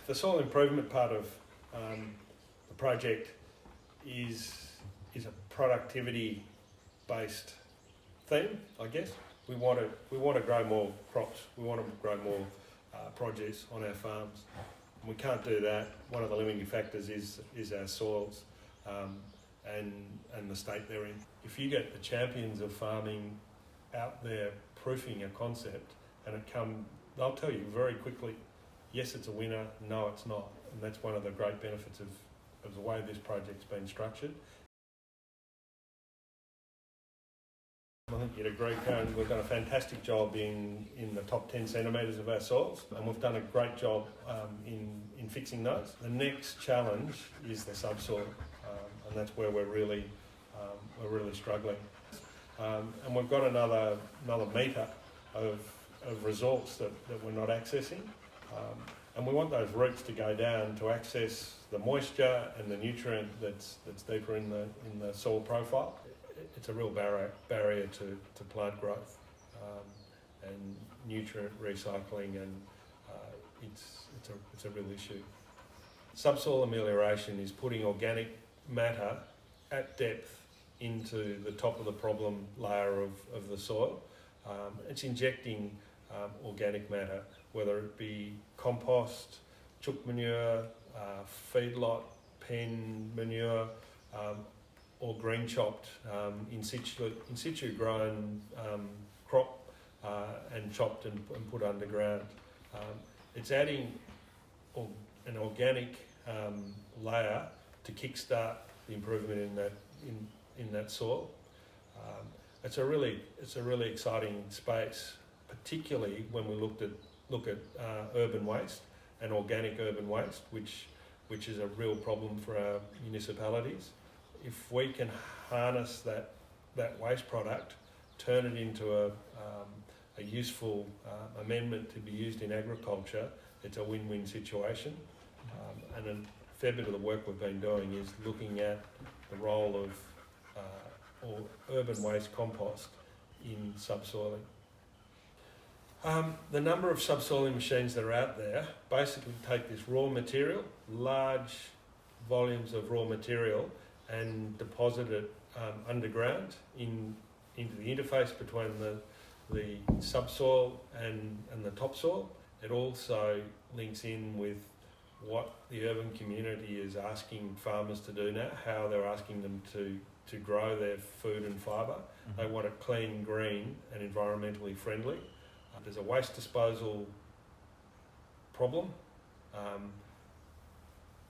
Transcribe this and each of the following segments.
the soil improvement part of the project is a productivity based theme, I guess. We want to grow more crops. We want to grow more produce on our farms. And we can't do that. One of the limiting factors is our soils and the state they're in. If you get the champions of farming out there proofing a concept, and they'll tell you very quickly, yes, it's a winner, no, it's not. And that's one of the great benefits of the way this project's been structured. I think you'd agree, Karen, we've done a fantastic job in the top 10 centimetres of our soils, and we've done a great job in fixing those. The next challenge is the subsoil, and that's where we're really struggling. And we've got another metre of resource that we're not accessing, and we want those roots to go down to access the moisture and the nutrient that's deeper in the soil profile. It's a real barrier to plant growth and nutrient recycling, and it's a real issue. Subsoil amelioration is putting organic matter at depth into the top of the problem layer of the soil. It's injecting organic matter, whether it be compost, chook manure, feedlot, pen manure, or green chopped in situ grown crop and chopped and put underground. It's adding an organic layer to kickstart the improvement in that soil. It's a really exciting space, particularly when we look at urban waste and organic urban waste, which is a real problem for our municipalities. If we can harness that waste product, turn it into a useful amendment to be used in agriculture, it's a win-win situation. And a fair bit of the work we've been doing is looking at the role of urban waste compost in subsoiling. The number of subsoiling machines that are out there basically take this raw material, large volumes of raw material, and deposit it underground into the interface between the subsoil and the topsoil. It also links in with what the urban community is asking farmers to do now, how they're asking them to grow their food and fibre. Mm-hmm. They want it clean, green and environmentally friendly. There's a waste disposal problem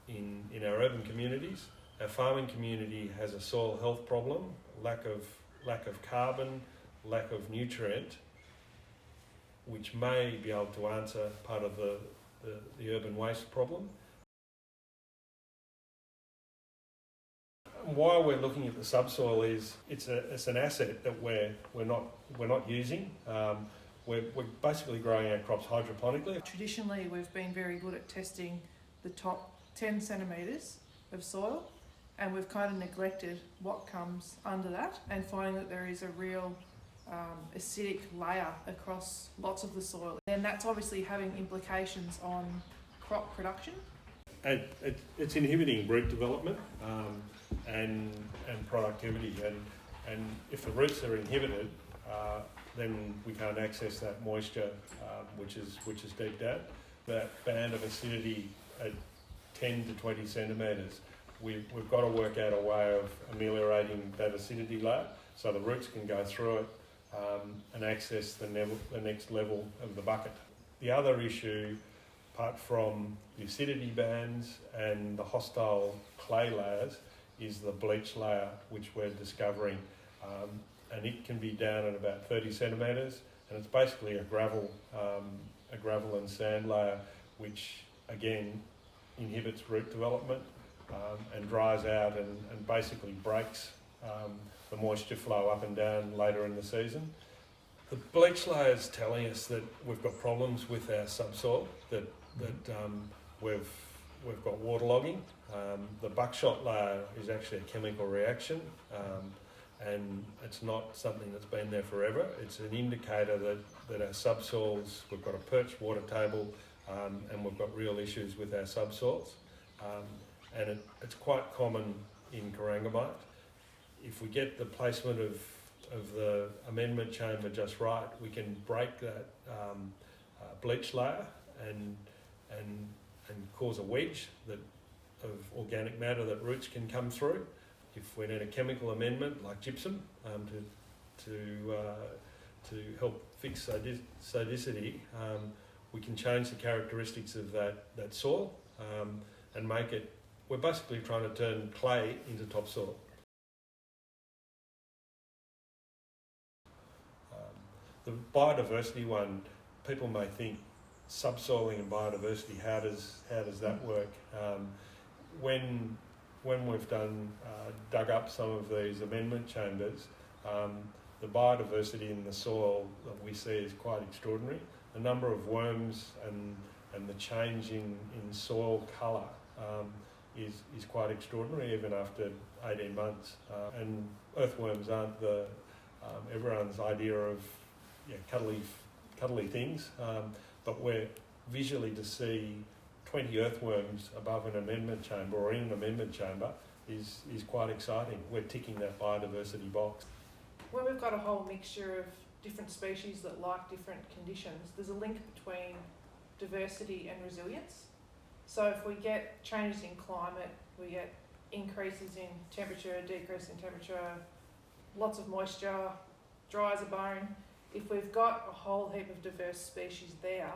in our urban communities. Our farming community has a soil health problem, lack of carbon, lack of nutrient, which may be able to answer part of the urban waste problem. Why we're looking at the subsoil is it's an asset that we're not using. We're basically growing our crops hydroponically. Traditionally, we've been very good at testing the top 10 centimetres of soil, and we've kind of neglected what comes under that, and finding that there is a real acidic layer across lots of the soil. And that's obviously having implications on crop production. It's inhibiting root development and productivity, and if the roots are inhibited, then we can't access that moisture, which is deep down. That band of acidity at 10 to 20 centimetres, we've got to work out a way of ameliorating that acidity layer so the roots can go through it and access the next level of the bucket. The other issue, apart from the acidity bands and the hostile clay layers, is the bleach layer, which we're discovering. And it can be down at about 30 centimetres, and it's basically a gravel and sand layer, which again inhibits root development and dries out and basically breaks the moisture flow up and down later in the season. The bleach layer is telling us that we've got problems with our subsoil, that we've got waterlogging. The buckshot layer is actually a chemical reaction. And it's not something that's been there forever. It's an indicator that our subsoils, we've got a perched water table, and we've got real issues with our subsoils. And it's quite common in Corangamite. If we get the placement of the amendment chamber just right, we can break that bleach layer and cause a wedge of organic matter that roots can come through. If we need a chemical amendment like gypsum to help fix sodicity, we can change the characteristics of that soil and make it. We're basically trying to turn clay into topsoil. The biodiversity one, people may think subsoiling and biodiversity. How does that work? When we've dug up some of these amendment chambers, the biodiversity in the soil that we see is quite extraordinary. The number of worms and the change in soil colour is quite extraordinary, even after 18 months. And earthworms aren't everyone's idea of cuddly things, but we're visually to see 20 earthworms above an amendment chamber or in an amendment chamber is quite exciting. We're ticking that biodiversity box. When we've got a whole mixture of different species that like different conditions, there's a link between diversity and resilience. So if we get changes in climate, we get increases in temperature, decrease in temperature, lots of moisture, dry as a bone. If we've got a whole heap of diverse species there,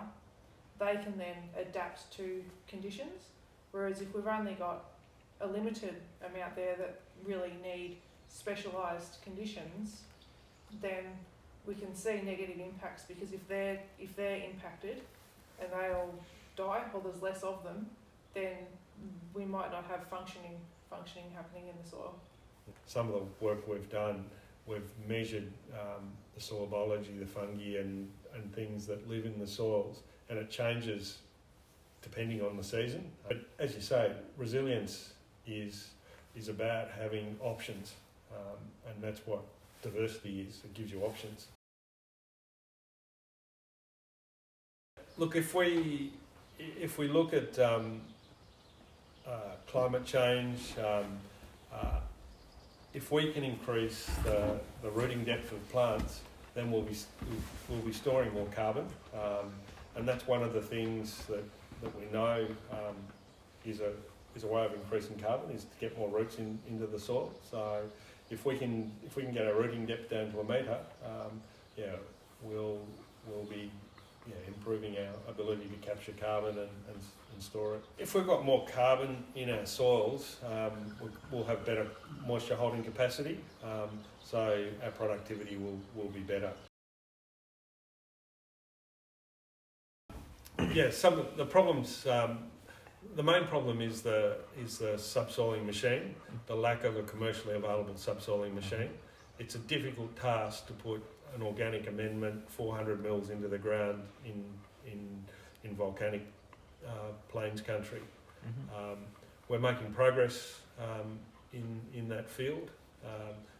they can then adapt to conditions. Whereas if we've only got a limited amount there that really need specialised conditions, then we can see negative impacts, because if they're impacted and they all die or there's less of them, then we might not have functioning happening in the soil. Some of the work we've done, we've measured the soil biology, the fungi and things that live in the soils, and it changes depending on the season. But as you say, resilience is about having options, and that's what diversity is. It gives you options. Look, if we look at climate change, if we can increase the rooting depth of plants, then we'll be storing more carbon, and that's one of the things that we know is a way of increasing carbon, is to get more roots into the soil. So if we can get our rooting depth down to 1 metre, we'll be improving our ability to capture carbon and store it. If we've got more carbon in our soils, we'll have better moisture holding capacity, so our productivity will be better. Yeah, some of the problems. The main problem is the subsoiling machine, the lack of a commercially available subsoiling machine. It's a difficult task to put an organic amendment 400 mils into the ground in volcanic plains country. Mm-hmm. We're making progress in that field.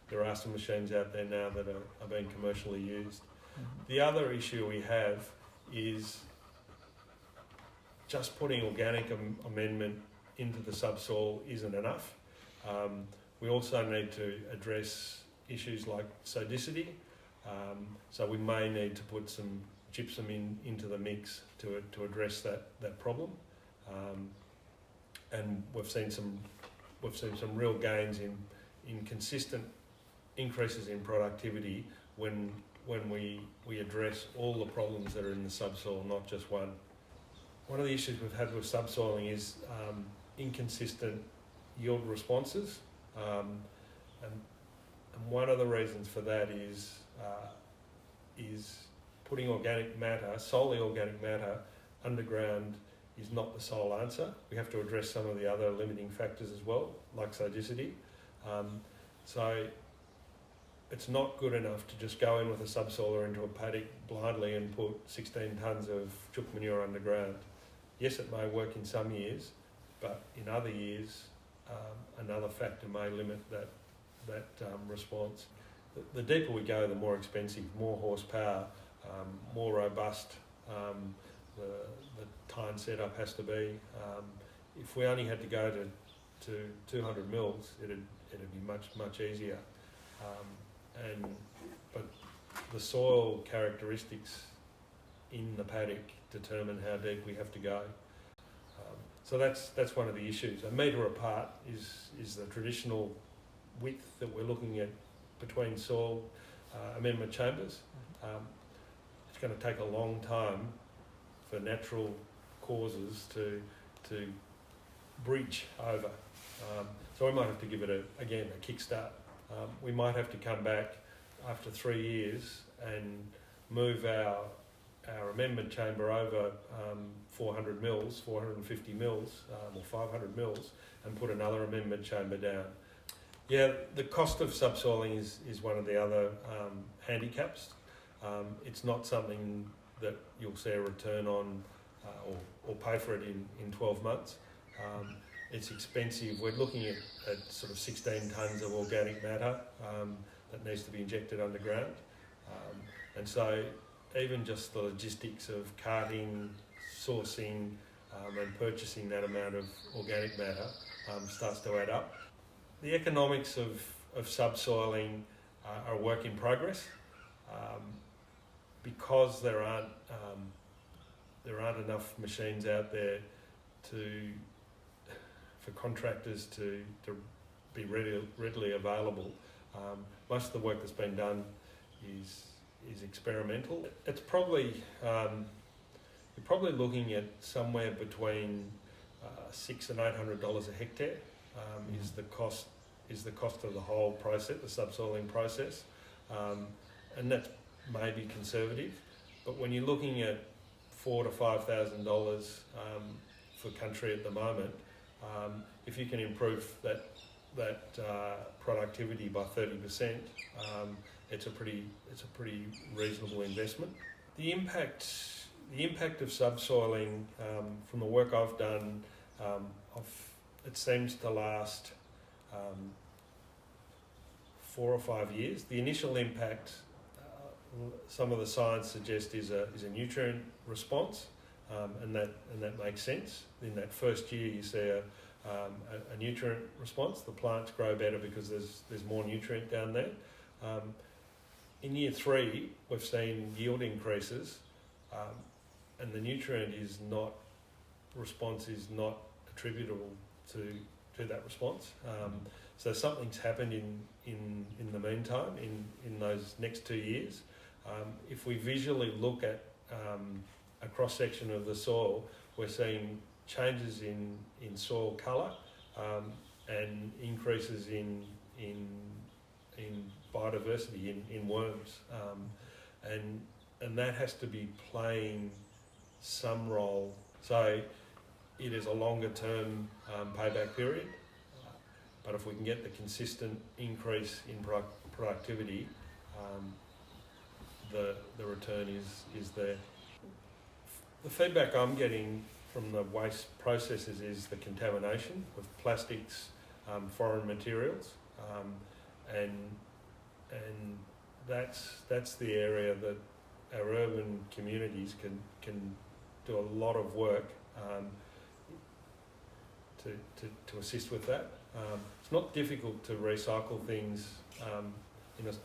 There are some machines out there now that are being commercially used. Mm-hmm. The other issue we have is just putting organic amendment into the subsoil isn't enough. We also need to address issues like sodicity. So we may need to put some gypsum into the mix to address that problem. And we've seen some real gains in consistent increases in productivity when we address all the problems that are in the subsoil, not just one. One of the issues we've had with subsoiling is inconsistent yield responses, and one of the reasons for that is putting organic matter, solely organic matter, underground is not the sole answer. We have to address some of the other limiting factors as well, like sodicity. So it's not good enough to just go in with a subsoiler into a paddock blindly and put 16 tonnes of chook manure underground. Yes, it may work in some years, but in other years, another factor may limit that response. The deeper we go, the more expensive, more horsepower, more robust the tine setup has to be. If we only had to go to 200 mils, it'd be much easier. But the soil characteristics in the paddock determine how deep we have to go. So that's one of the issues. A metre apart is the traditional width that we're looking at between soil amendment chambers. It's going to take a long time for natural causes to breach over. So we might have to give it a kickstart. We might have to come back after 3 years and move our amendment chamber over 400 mils, 450 mils, or 500 mils, and put another amendment chamber down. Yeah, the cost of subsoiling is one of the other handicaps. It's not something that you'll see a return on or pay for it in 12 months. It's expensive. We're looking at sort of 16 tonnes of organic matter that needs to be injected underground. And so even just the logistics of carting, sourcing and purchasing that amount of organic matter starts to add up. The economics of subsoiling are a work in progress because there aren't enough machines out there for contractors to be readily available. Most of the work that's been done is experimental. It's probably you're probably looking at somewhere between $600 and $800 a hectare is the cost of the whole process, the subsoiling process, and that's maybe conservative. But when you're looking at $4,000 to $5,000 for country at the moment, if you can improve that productivity by 30%, it's a pretty reasonable investment. The impact of subsoiling, from the work I've done, it seems to last 4 or 5 years. The initial impact, some of the science suggests, is a nutrient response, and that makes sense. In that first year, you see a nutrient response. The plants grow better because there's more nutrient down there. In year 3, we've seen yield increases, and the nutrient response is not attributable to that response. So something's happened in the meantime, in those next 2 years. If we visually look at a cross-section of the soil, we're seeing changes in soil colour and increases in biodiversity, in worms. And that has to be playing some role. So it is a longer term payback period, but if we can get the consistent increase in productivity, the return is there. The feedback I'm getting from the waste processors is the contamination of plastics, foreign materials, and that's the area that our urban communities can do a lot of work to assist with that. It's not difficult to recycle things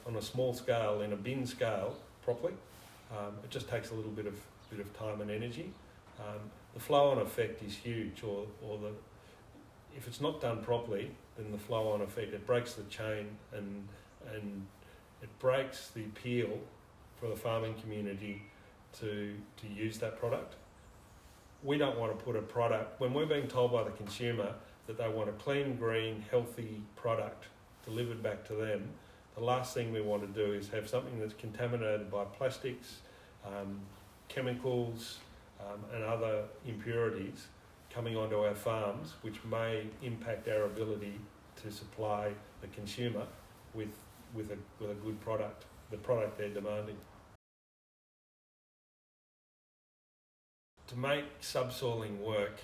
on a small scale, in a bin scale, properly. It just takes a little bit of time and energy. The flow-on effect is huge, if it's not done properly, then the flow-on effect, it breaks the chain and it breaks the appeal for the farming community to use that product. We don't want to put a product, when we're being told by the consumer that they want a clean, green, healthy product delivered back to them, the last thing we want to do is have something that's contaminated by plastics, chemicals, and other impurities coming onto our farms, which may impact our ability to supply the consumer with a good product, the product they're demanding. To make subsoiling work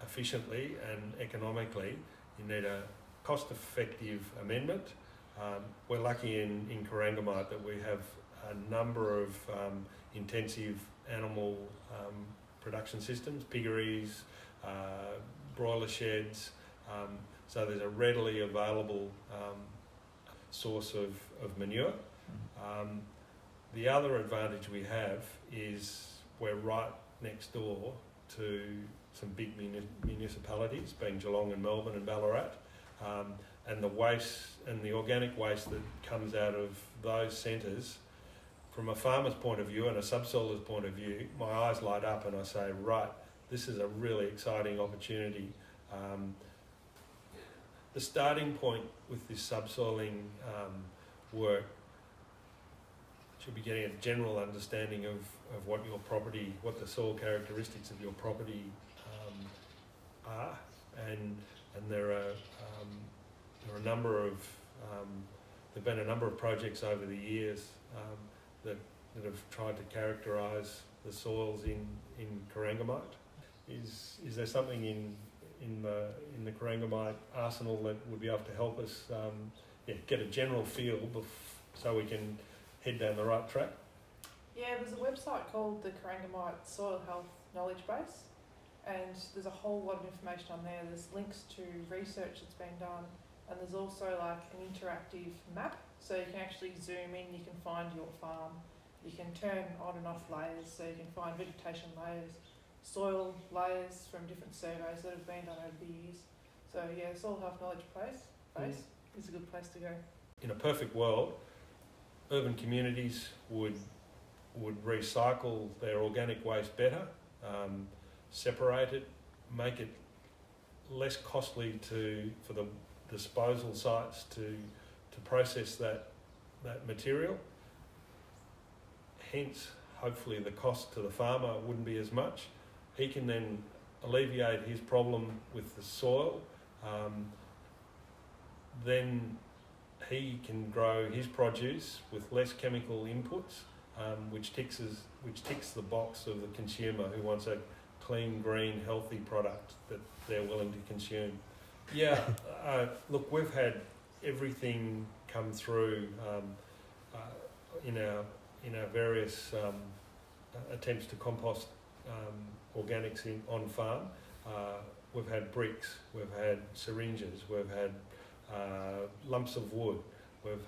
efficiently and economically, you need a cost-effective amendment. We're lucky in Corangamite that we have a number of intensive animal production systems, piggeries, broiler sheds. So there's a readily available source of manure. The other advantage we have is we're right next door to some big municipalities, being Geelong and Melbourne and Ballarat, and the waste and the organic waste that comes out of those centres, from a farmer's point of view and a subsoiler's point of view, my eyes light up and I say, right, this is a really exciting opportunity. The starting point with this subsoiling work should be getting a general understanding of what your property, what the soil characteristics of your property are, and there are a number of there've been a number of projects over the years that have tried to characterise the soils in Corangamite. Is there something in the Corangamite arsenal that would be able to help us get a general feel so we can head down the right track? Yeah, there's a website called the Corangamite Soil Health Knowledge Base, and there's a whole lot of information on there. There's links to research that's been done, and there's also like an interactive map, so you can actually zoom in, you can find your farm, you can turn on and off layers, so you can find vegetation layers, soil layers from different surveys that have been done over the years. So yeah, Soil Health Knowledge Base is a good place to go. In a perfect world, urban communities would recycle their organic waste better, separate it, make it less costly for the disposal sites to process that material. Hence, hopefully the cost to the farmer wouldn't be as much. He can then alleviate his problem with the soil. Then he can grow his produce with less chemical inputs, which ticks the box of the consumer who wants a clean, green, healthy product that they're willing to consume. Yeah, look, we've had everything come through in our various attempts to compost organics on farm. We've had bricks, we've had syringes, we've had lumps of wood, we've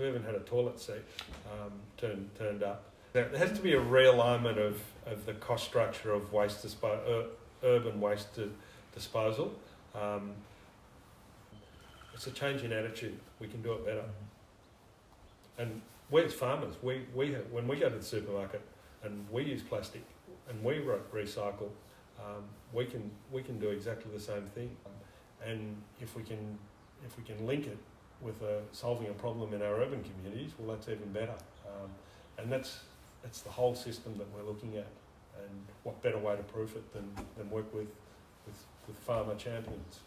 even had a toilet seat turned up. There has to be a realignment of the cost structure of urban waste disposal. It's a change in attitude. We can do it better. And we as farmers, when we go to the supermarket and we use plastic and we recycle, we can do exactly the same thing. And if we can link it with solving a problem in our urban communities, well, that's even better. And that's the whole system that we're looking at. And what better way to proof it than work with farmer champions.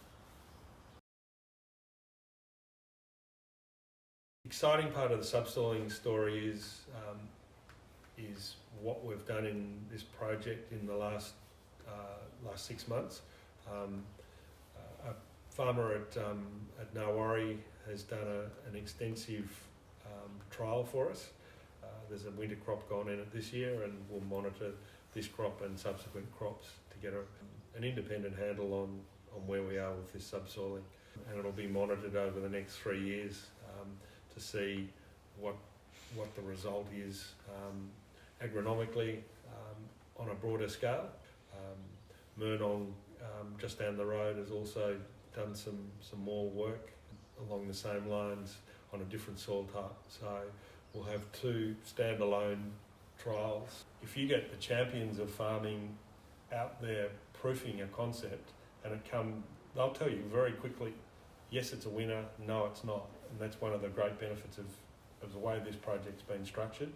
The exciting part of the subsoiling story is what we've done in this project in the last 6 months. A farmer at Nawari has done an extensive trial for us. There's a winter crop gone in it this year, and we'll monitor this crop and subsequent crops to get an independent handle on where we are with this subsoiling. And it'll be monitored over the next 3 years to see what the result is agronomically on a broader scale. Murnong, just down the road, has also done some more work along the same lines on a different soil type. So we'll have 2 standalone trials. If you get the champions of farming out there proofing a concept, and they'll tell you very quickly, yes, it's a winner, no, it's not. And that's one of the great benefits of the way this project's been structured.